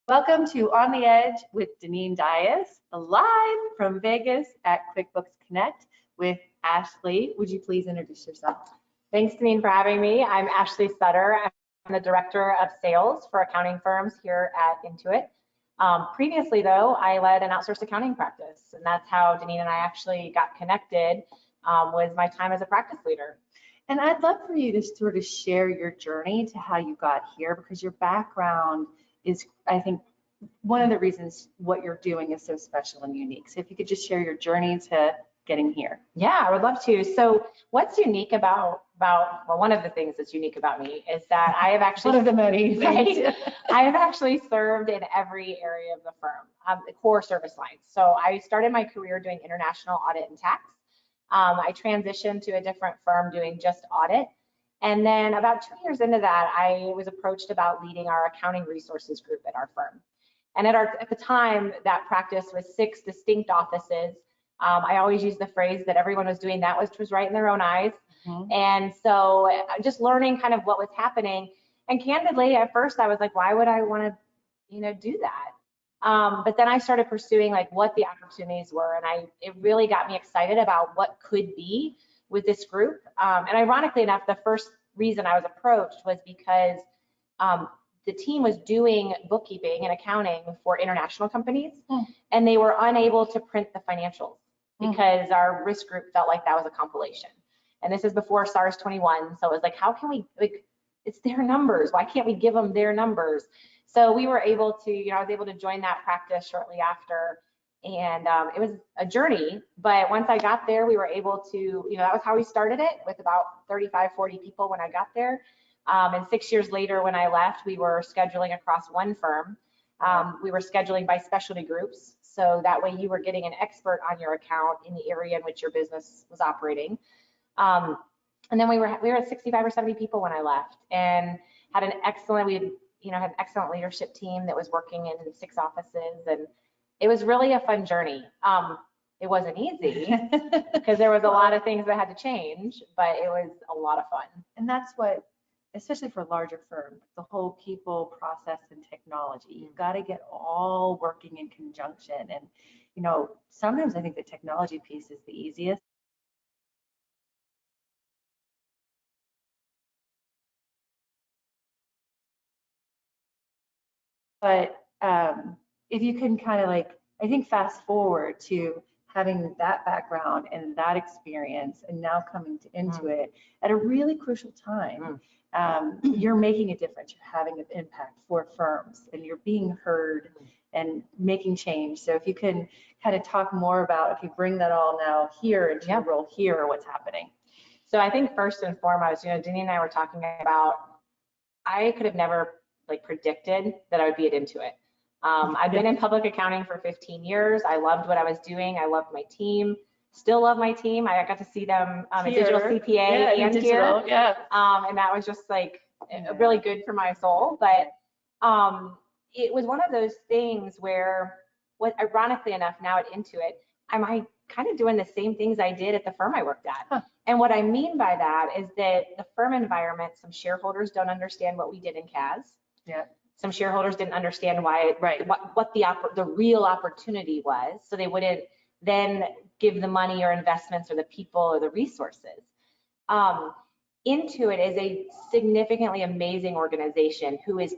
Welcome to On the Edge with Deneen Dias, live from Vegas at QuickBooks Connect with Ashleigh. Would you please introduce yourself? Thanks, Deneen, for having me. I'm Ashleigh Sutter. I'm the Director of Sales for accounting firms here at Intuit. Previously, though, I led an outsourced accounting practice, and that's how Deneen and I actually got connected, was my time as a practice leader. And I'd love for you to sort of share your journey to how you got here, because your background is, I think, one of the reasons what you're doing is so special and unique. So if you could just share your journey to getting here. Yeah, I would love to. So what's unique about well, one of the things that's unique about me is that I have actually, one of the many things. I have actually served in every area of the firm, the core service lines. So I started my career doing international audit and tax. I transitioned to a different firm doing just audit. And then about 2 years into that, I was approached about leading our accounting resources group at our firm. And at the time, that practice was 6 distinct offices. I always use the phrase that everyone was doing that, which was right in their own eyes. Mm-hmm. And so just learning kind of what was happening. And candidly, at first I was like, why would I want to, do that? But then I started pursuing like what the opportunities were. And it really got me excited about what could be with this group. And ironically enough, the first reason I was approached was because the team was doing bookkeeping and accounting for international companies, and they were unable to print the financials because our risk group felt like that was a compilation. And this is before SARS-21, so it was like, how can we, like, it's their numbers, why can't we give them their numbers? So we were able to, I was able to join that practice shortly after. And it was a journey, but once I got there, we were able to, that was how we started it, with about 35, 40 people when I got there. And 6 years later, when I left, we were scheduling across one firm. We were scheduling by specialty groups. So that way you were getting an expert on your account in the area in which your business was operating. And then we were at 65 or 70 people when I left, and had an excellent, had an excellent leadership team that was working in 6 offices, and it was really a fun journey. It wasn't easy because there was a lot of things that had to change, but it was a lot of fun. And that's what, especially for larger firms, the whole people, process, and technology, you've got to get all working in conjunction. And, sometimes I think the technology piece is the easiest. But if you can kind of I think fast forward to having that background and that experience, and now coming to Intuit at a really crucial time, you're making a difference, you're having an impact for firms, and you're being heard and making change. So if you can kind of talk more about, if you bring that all now here into your role here, what's happening. So I think first and foremost, Deneen and I were talking about, I could have never predicted that I would be at Intuit. I've been in public accounting for 15 years. I loved what I was doing. I loved my team. Still love my team. I got to see them at Digital CPA and digital, here. And that was just really good for my soul. But it was one of those things where, ironically enough, now at Intuit, I'm kind of doing the same things I did at the firm I worked at. And what I mean by that is that the firm environment, some shareholders don't understand what we did in CAS. Yeah. Some shareholders didn't understand why, what the real opportunity was, so they wouldn't then give the money or investments or the people or the resources. Intuit is a significantly amazing organization who is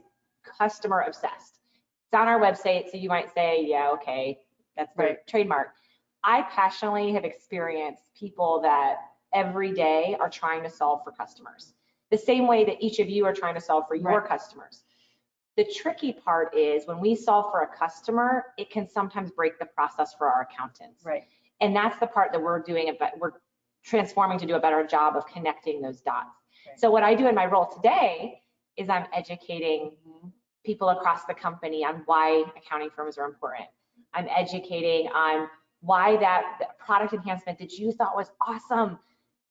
customer obsessed. It's on our website, so you might say, yeah, okay, that's the trademark. I passionately have experienced people that every day are trying to solve for customers, the same way that each of you are trying to solve for your customers. The tricky part is when we solve for a customer, it can sometimes break the process for our accountants. Right. And that's the part that we're transforming to do a better job of connecting those dots. Right. So what I do in my role today is I'm educating people across the company on why accounting firms are important. I'm educating on why that product enhancement that you thought was awesome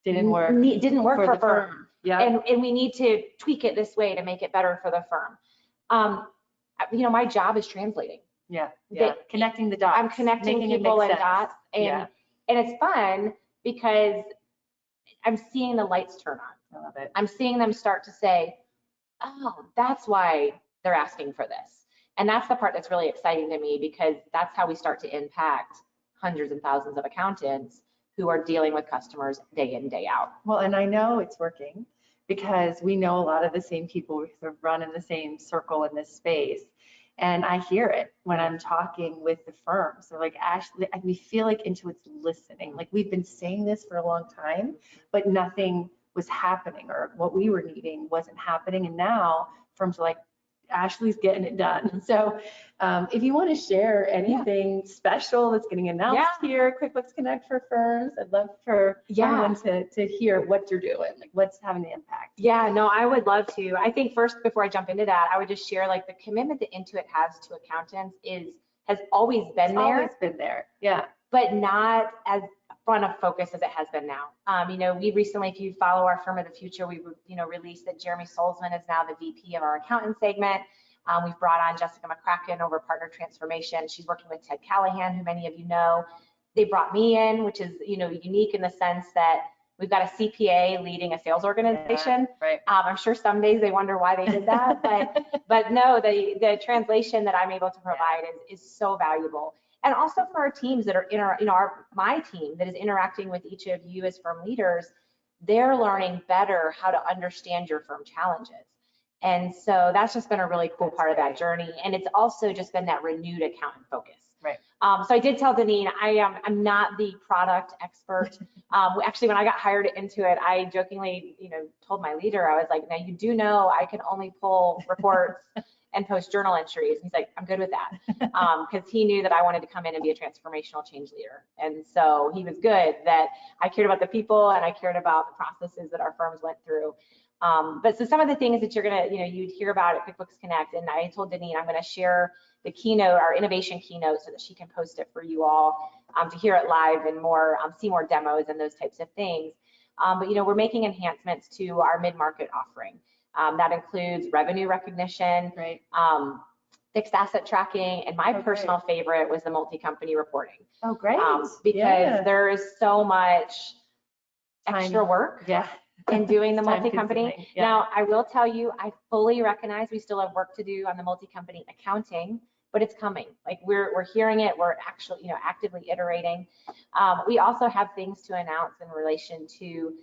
didn't work for firm. Yeah. And we need to tweak it this way to make it better for the firm. My job is translating. Yeah. Connecting the dots. I'm connecting people and dots, and it's fun because I'm seeing the lights turn on. I love it. I'm seeing them start to say, oh, that's why they're asking for this. And that's the part that's really exciting to me, because that's how we start to impact hundreds and thousands of accountants who are dealing with customers day in, day out. Well, and I know it's working because we know a lot of the same people who sort of run in the same circle in this space. And I hear it when I'm talking with the firms. They're like, Ashleigh, we feel like Intuit's listening. Like, we've been saying this for a long time, but nothing was happening, or what we were needing wasn't happening. And now firms are like, Ashleigh's getting it done. So if you want to share anything special that's getting announced here, QuickBooks Connect for firms, I'd love for everyone to hear what you're doing, like what's having the impact. Yeah, no, I would love to. I think first, before I jump into that, I would just share, like, the commitment that Intuit has to accountants has always been there. Always been there, yeah. But not as front of focus as it has been now. You know, we recently, if you follow our Firm of the Future, we released that Jeremy Solzman is now the VP of our accountant segment. We've brought on Jessica McCracken over partner transformation. She's working with Ted Callahan, who many of you know. They brought me in, which is, unique in the sense that we've got a CPA leading a sales organization. Yeah, right. I'm sure some days they wonder why they did that, but no, the translation that I'm able to provide is so valuable. And also for our teams that are my team that is interacting with each of you as firm leaders, they're learning better how to understand your firm challenges. And so that's just been a really cool part of that journey. And it's also just been that renewed accountant focus. Right. So I did tell Deneen, I'm not the product expert. Actually, when I got hired into it, I jokingly, told my leader, I was like, now you do know I can only pull reports and post journal entries. He's like, I'm good with that. Because he knew that I wanted to come in and be a transformational change leader. And so he was good that I cared about the people and I cared about the processes that our firms went through. But so some of the things that you're gonna, you'd hear about at QuickBooks Connect, and I told Deneen I'm gonna share the keynote, our innovation keynote, so that she can post it for you all to hear it live and more, see more demos and those types of things. But we're making enhancements to our mid-market offering. That includes revenue recognition, right. Fixed asset tracking, and my personal favorite was the multi-company reporting. Oh, great. Because there is so much extra work in doing the multi-company. Yeah. Now, I will tell you, I fully recognize we still have work to do on the multi-company accounting, but it's coming. Like, we're hearing it. We're actually, actively iterating. We also have things to announce in relation to,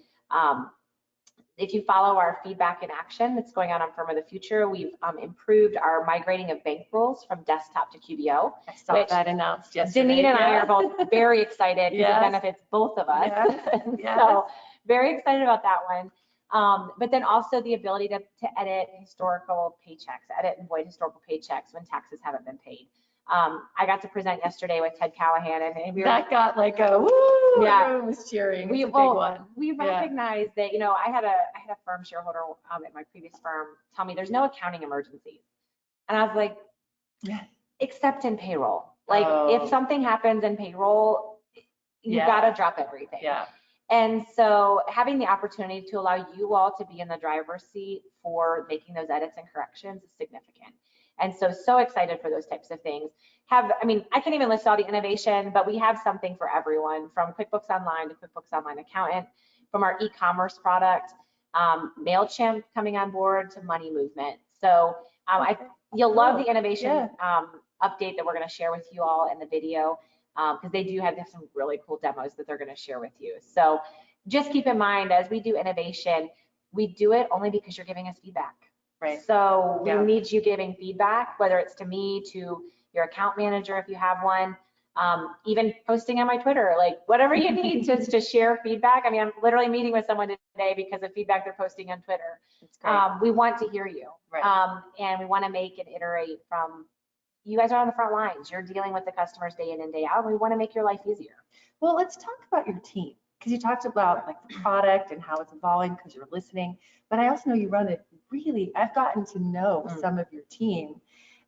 if you follow our feedback in action that's going on Firm of the Future, we've improved our migrating of bank rules from desktop to QBO. I saw that announced yesterday. Deneen and I are both very excited because it benefits both of us. So very excited about that one. But then also the ability to edit historical paychecks, edit and void historical paychecks when taxes haven't been paid. I got to present yesterday with Ted Callahan, and that got like a woo, everyone was cheering. It's a big one. We recognize that, I had a firm shareholder at my previous firm tell me there's no accounting emergencies. And I was like, except in payroll. Like, if something happens in payroll, you gotta drop everything. And so having the opportunity to allow you all to be in the driver's seat for making those edits and corrections is significant. And so excited for those types of things. I can't even list all the innovation, but we have something for everyone, from QuickBooks Online to QuickBooks Online Accountant, from our e-commerce product, MailChimp coming on board, to money movement. So you'll love the innovation update that we're going to share with you all in the video, because they do have some really cool demos that they're going to share with you. So just keep in mind, as we do innovation, we do it only because you're giving us feedback. Right. So we need you giving feedback, whether it's to me, to your account manager if you have one, even posting on my Twitter, like whatever you need to share feedback. I'm literally meeting with someone today because of feedback they're posting on Twitter. That's great. We want to hear you, right. And we want to make and iterate from, you guys are on the front lines. You're dealing with the customers day in and day out. We want to make your life easier. Well, let's talk about your team, because you talked about like the product and how it's evolving because you're listening, but I also know you run it really, I've gotten to know some of your team,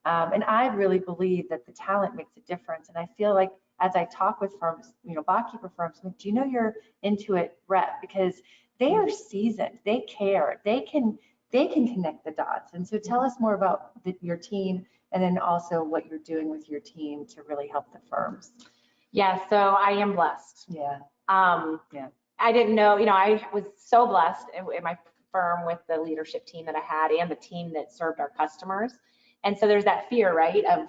and I really believe that the talent makes a difference. And I feel like as I talk with firms, Botkeeper firms, I'm like, do you know your Intuit rep? Because they are seasoned, they care, they can connect the dots. And so tell us more about your team, and then also what you're doing with your team to really help the firms. Yeah, so I am blessed. I didn't know, I was so blessed in my firm with the leadership team that I had and the team that served our customers, And so there's that fear, right, of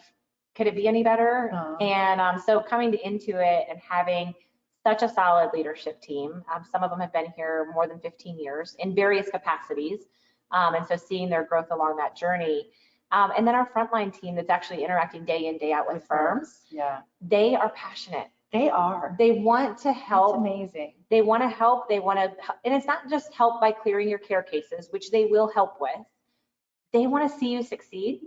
could it be any better? And so coming to Intuit and having such a solid leadership team, some of them have been here more than 15 years in various capacities. And so seeing their growth along that journey. And then our frontline team that's actually interacting day in, day out with firms. Yeah. They are passionate. They are. They want to help. It's amazing. They want to help. They want to, and it's not just help by clearing your care cases, which they will help with. They want to see you succeed.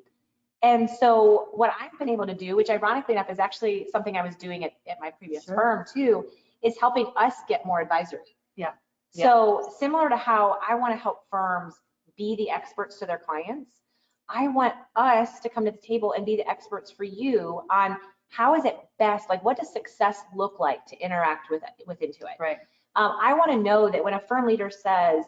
And so what I've been able to do, which ironically enough is actually something I was doing at my previous firm too, is helping us get more advisory. Yeah. So similar to how I want to help firms be the experts to their clients, I want us to come to the table and be the experts for you on how is it best, like what does success look like to interact with Intuit? Right. I want to know that when a firm leader says,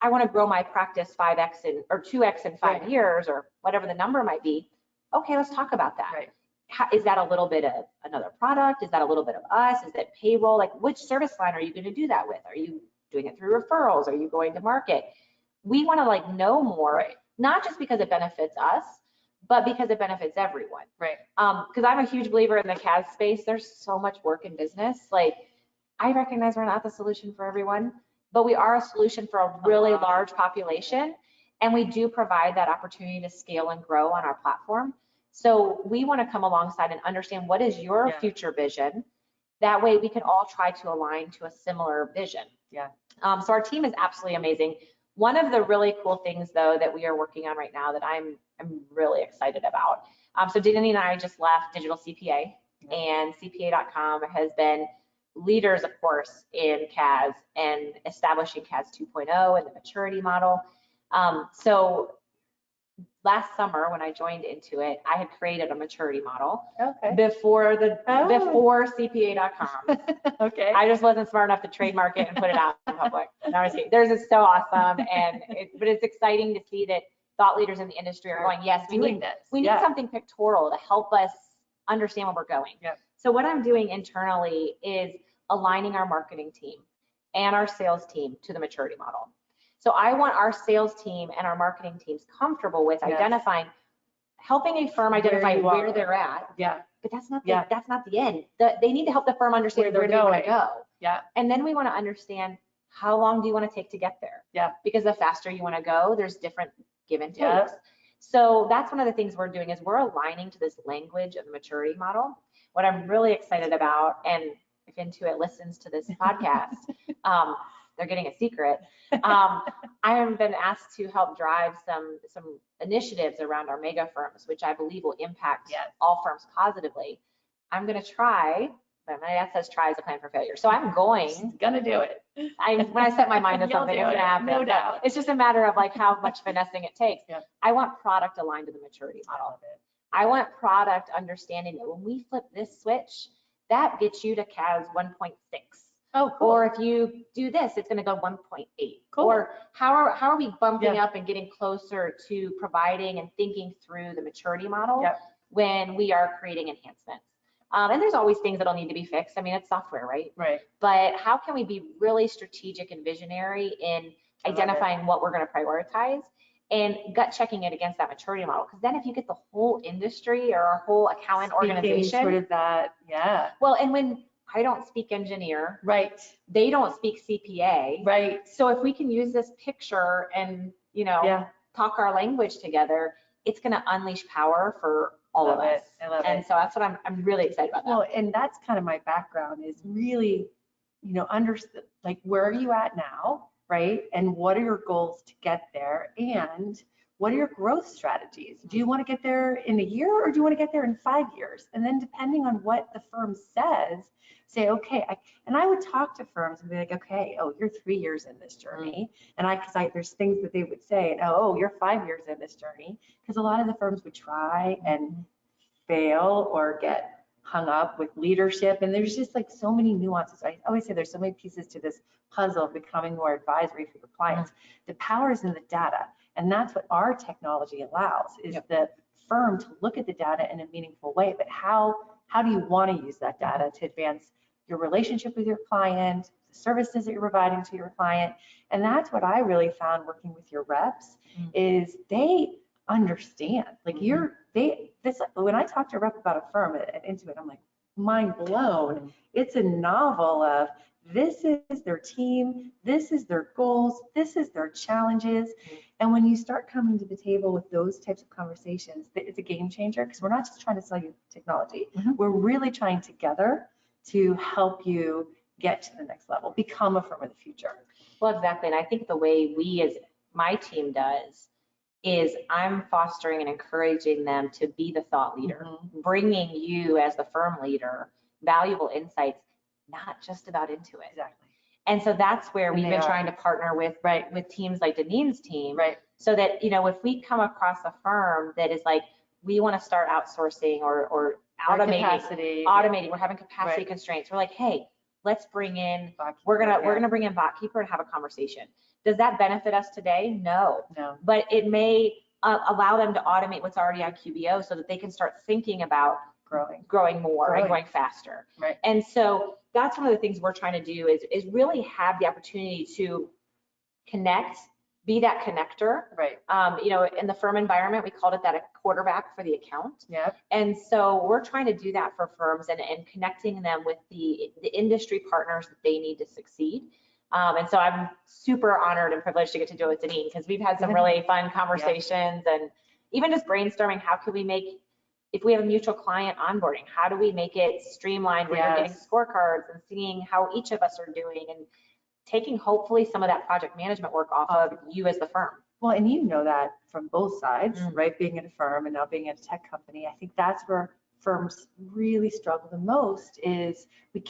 I want to grow my practice 5x or 2x in 5 years or whatever the number might be, okay, let's talk about that. Right. Is that a little bit of another product? Is that a little bit of us? Is it payroll? Like which service line are you going to do that with? Are you doing it through referrals? Are you going to market? We want to like know more, not just because it benefits us, but because it benefits everyone. Right. Because I'm a huge believer in the CAS space. There's so much work in business. Like I recognize we're not the solution for everyone, but we are a solution for a really large population. And we do provide that opportunity to scale and grow on our platform. So we want to come alongside and understand what is your future vision. That way we can all try to align to a similar vision. Yeah. So our team is absolutely amazing. One of the really cool things though that we are working on right now that I'm really excited about. So Deneen and I just left Digital CPA, and CPA.com has been leaders, of course, in CAS and establishing CAS 2.0 and the maturity model. So last summer when I joined Intuit, I had created a maturity model before CPA.com. Okay. I just wasn't smart enough to trademark it and put it out in public. No, I was kidding. Theirs is so awesome, but it's exciting to see that thought leaders in the industry are going, yes, we need something pictorial to help us understand where we're going. Yep. So what I'm doing internally is aligning our marketing team and our sales team to the maturity model. So I want our sales team and our marketing teams comfortable with identifying, helping a firm identify where they're at. Yeah. But that's not the end. They need to help the firm understand where they want to go. Yeah. And then we want to understand how long do you want to take to get there? Yeah. Because the faster you want to go, there's different give and takes. So that's one of the things we're doing is we're aligning to this language of the maturity model. What I'm really excited about, and if Intuit listens to this podcast, they're getting a secret. I have been asked to help drive some initiatives around our mega firms, which I believe will impact all firms positively. I'm going to try, but my dad says try is a plan for failure. So I'm gonna do it. When I set my mind to something, it's going to happen. No doubt. It's just a matter of like how much finessing it takes. Yeah. I want product aligned to the maturity model. I want product understanding that when we flip this switch, that gets you to CAS 1.6. Oh, cool. Or if you do this, it's going to go 1.8. Cool. Or how are we bumping up and getting closer to providing and thinking through the maturity model when we are creating enhancements? And there's always things that'll need to be fixed. I mean, it's software, right? Right. But how can we be really strategic and visionary in identifying what we're going to prioritize and gut checking it against that maturity model? Because then if you get the whole industry or our whole accountant organization, sort of that, Well, and when I don't speak engineer, right? They don't speak CPA, right? So if we can use this picture and talk our language together, it's going to unleash power for all of us. I love it. And so that's what I'm really excited about. Well, and that's kind of my background is really, understand like where are you at now, right? And what are your goals to get there? And what are your growth strategies? Do you want to get there in a year or do you want to get there in 5 years? And then depending on what the firm says, say, okay, I would talk to firms and be like, okay, oh, you're 3 years in this journey. And there's things that they would say, and oh, you're 5 years in this journey. Because a lot of the firms would try and fail or get hung up with leadership. And there's just like so many nuances. I always say there's so many pieces to this puzzle of becoming more advisory for your clients. The power is in the data. And that's what our technology allows, is the firm to look at the data in a meaningful way. But how do you want to use that data to advance your relationship with your client, the services that you're providing to your client? And that's what I really found working with your reps is understand. Like when I talk to a rep about a firm at Intuit, I'm like mind blown. It's a novel of this is their team, this is their goals, this is their challenges. And when you start coming to the table with those types of conversations, it's a game changer because we're not just trying to sell you technology. We're really trying together to help you get to the next level, become a firm of the future. Well, exactly. And I think the way we as my team does is I'm fostering and encouraging them to be the thought leader, bringing you as the firm leader valuable insights, not just about Intuit. Exactly. And so that's where we've been trying to partner with teams like Deneen's team, so that, you know, if we come across a firm that is like, we want to start outsourcing or automating, we're having capacity constraints. We're like, hey, let's bring in, we're gonna bring in Botkeeper and have a conversation. Does that benefit us today? No. But it may allow them to automate what's already on QBO so that they can start thinking about growing more and going faster. And so that's one of the things we're trying to do is really have the opportunity to connect, be that connector. You know, in the firm environment, we called it that a quarterback for the account. And so we're trying to do that for firms and connecting them with the industry partners that they need to succeed. And so I'm super honored and privileged to get to do it with Deneen because we've had some really fun conversations and even just brainstorming, how can we make, if we have a mutual client onboarding, how do we make it streamlined where you're getting scorecards and seeing how each of us are doing and taking hopefully some of that project management work off of you as the firm. Well, and you know that from both sides, right? Being at a firm and now being at a tech company, I think that's where firms really struggle the most is we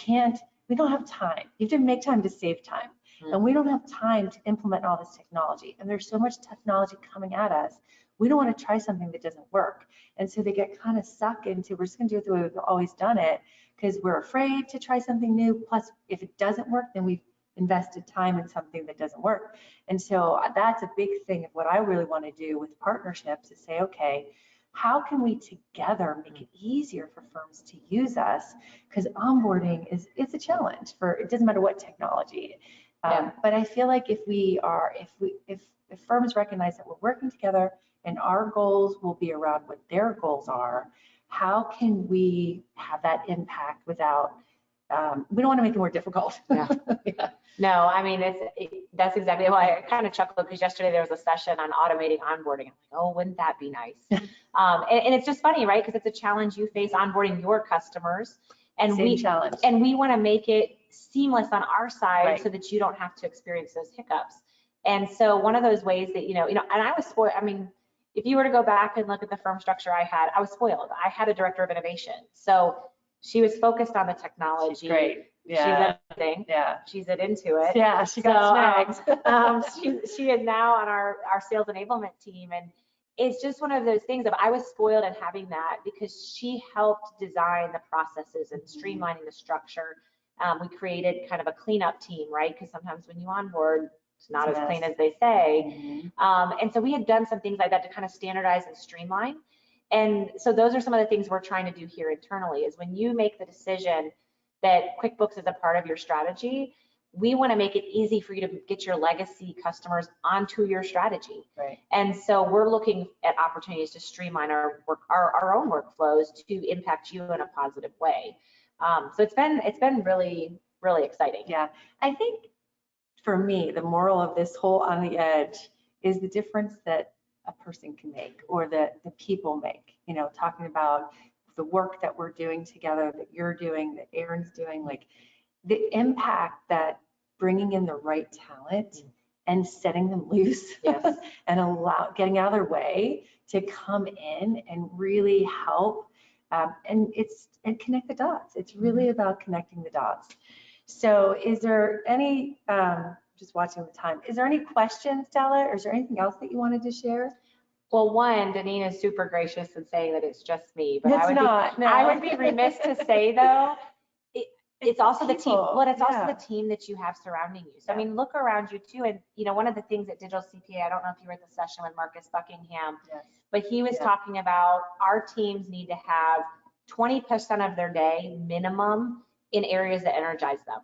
don't have time. You have to make time to save time. And we don't have time to implement all this technology. And there's so much technology coming at us. We don't want to try something that doesn't work. And so they get kind of stuck into, we're just going to do it the way we've always done it because we're afraid to try something new. Plus, if it doesn't work, then we've invested time in something that doesn't work. And so that's a big thing of what I really want to do with partnerships is say, okay, how can we together make it easier for firms to use us? Because onboarding it's a challenge it doesn't matter what technology. But I feel like if firms recognize that we're working together and our goals will be around what their goals are, how can we have that impact without, we don't want to make it more difficult. No, I mean, that's exactly why I kind of chuckled because yesterday there was a session on automating onboarding. I'm like, oh, wouldn't that be nice? And it's just funny, right? Because it's a challenge you face onboarding your customers. And we want to make it seamless on our side so that you don't have to experience those hiccups. And so one of those ways that, and I was spoiled. I mean, if you were to go back and look at the firm structure I was spoiled. I had a director of innovation. So she was focused on the technology. She's great. She's everything. She's at Intuit. She got snags. She is now on our sales enablement team. And it's just one of those things of I was spoiled in having that because she helped design the processes and streamlining the structure. We created kind of a cleanup team, right? Because sometimes when you onboard, it's not as clean as they say. And so we had done some things like that to kind of standardize and streamline. And so those are some of the things we're trying to do here internally is when you make the decision that QuickBooks is a part of your strategy, we want to make it easy for you to get your legacy customers onto your strategy. And so we're looking at opportunities to streamline our own workflows to impact you in a positive way. So it's been really, really exciting. I think for me, the moral of this whole on the edge is the difference that a person can make or that the people make, talking about the work that we're doing together, that you're doing, that Aaron's doing, like the impact that bringing in the right talent and setting them loose and getting out of their way to come in and really help and connect the dots. It's really about connecting the dots. So is there any, just watching the time, is there any questions, Stella, or is there anything else that you wanted to share? Well, one, Deneen is super gracious in saying that it's just me, but I would be remiss to say though, it's also the team. Well, it's also the team that you have surrounding you. So I mean, look around you too. And one of the things at Digital CPA, I don't know if you were at the session with Marcus Buckingham, but he was talking about our teams need to have 20% of their day minimum in areas that energize them.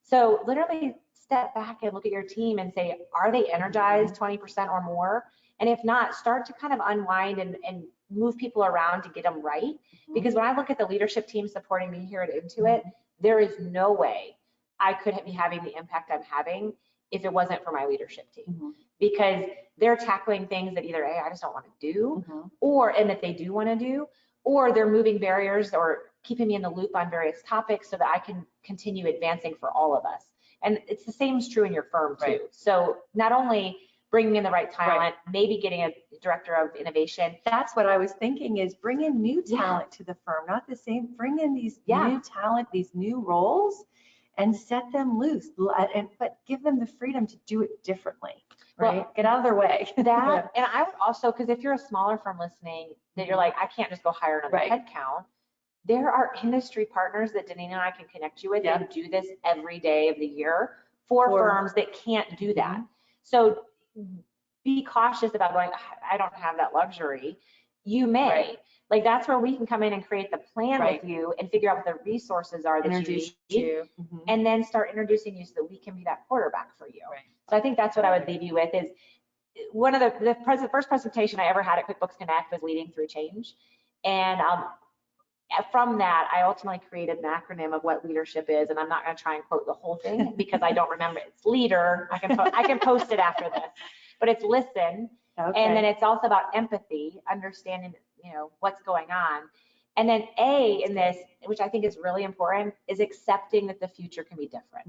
So literally step back and look at your team and say, are they energized 20% or more? And if not, start to kind of unwind and move people around to get them right. Because when I look at the leadership team supporting me here at Intuit, there is no way I could be having the impact I'm having if it wasn't for my leadership team. Because they're tackling things that either A, I just don't want to do, and that they do want to do, or they're moving barriers or keeping me in the loop on various topics so that I can continue advancing for all of us. And it's the same is true in your firm too. So not only bringing in the right talent, maybe getting a director of innovation. That's what I was thinking, is bring in new talent to the firm, not the same, bring in these new talent, these new roles, and set them loose, but give them the freedom to do it differently, right? Well, get out of their way. And I would also, because if you're a smaller firm listening, that you're like, I can't just go hire another headcount. There are industry partners that Deneen and I can connect you with and do this every day of the year for firms that can't do that. So be cautious about going, I don't have that luxury. You may. Like, that's where we can come in and create the plan with you and figure out what the resources are that you need, and then start introducing you so that we can be that quarterback for you. So I think that's what I would leave you with is, one of the first presentation I ever had at QuickBooks Connect was leading through change. And from that, I ultimately created an acronym of what leadership is. And I'm not going to try and quote the whole thing because I don't remember. It's leader. I can post it after this, but it's listen. And then it's also about empathy, understanding, what's going on. And then A in this, which I think is really important, is accepting that the future can be different.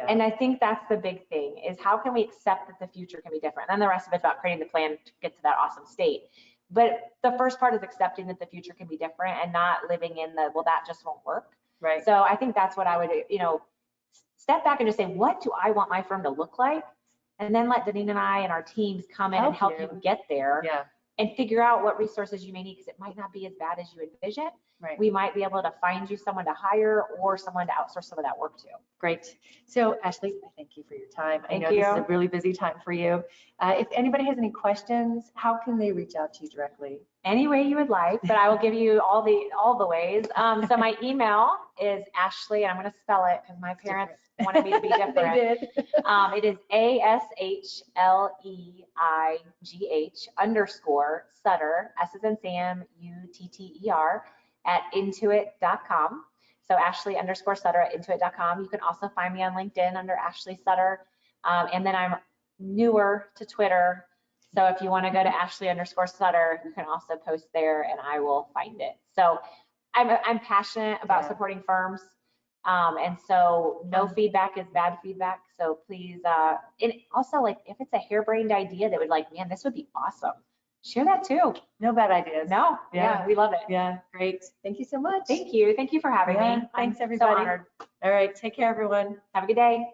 And I think that's the big thing, is how can we accept that the future can be different? And then the rest of it's about creating the plan to get to that awesome state. But the first part is accepting that the future can be different and not living in the, well, that just won't work. So I think that's what I would, step back and just say, what do I want my firm to look like? And then let Deneen and I and our teams come in and help you get there. And figure out what resources you may need, because it might not be as bad as you envision. We might be able to find you someone to hire or someone to outsource some of that work to. Great. So Ashleigh, thank you for your time. I know this is a really busy time for you. If anybody has any questions, how can they reach out to you directly? Any way you would like, but I will give you all the ways. So my email is Ashleigh, and I'm going to spell it because my parents wanted me to be different. They did. It is ASHLEIGH_Sutter, S as in Sam, UTTER, at Intuit.com. So Ashleigh_Sutter at Intuit.com. You can also find me on LinkedIn under Ashleigh Sutter. And then I'm newer to Twitter. So if you want to go to Ashleigh_Sutter, you can also post there and I will find it. So I'm passionate about supporting firms. And so no feedback is bad feedback. So please, and also, like, if it's a harebrained idea that would, like, man, this would be awesome, share that too. No bad ideas. No. We love it. Great. Thank you so much. Thank you. Thank you for having me. Thanks, everybody. I'm so honored. All right. Take care, everyone. Have a good day.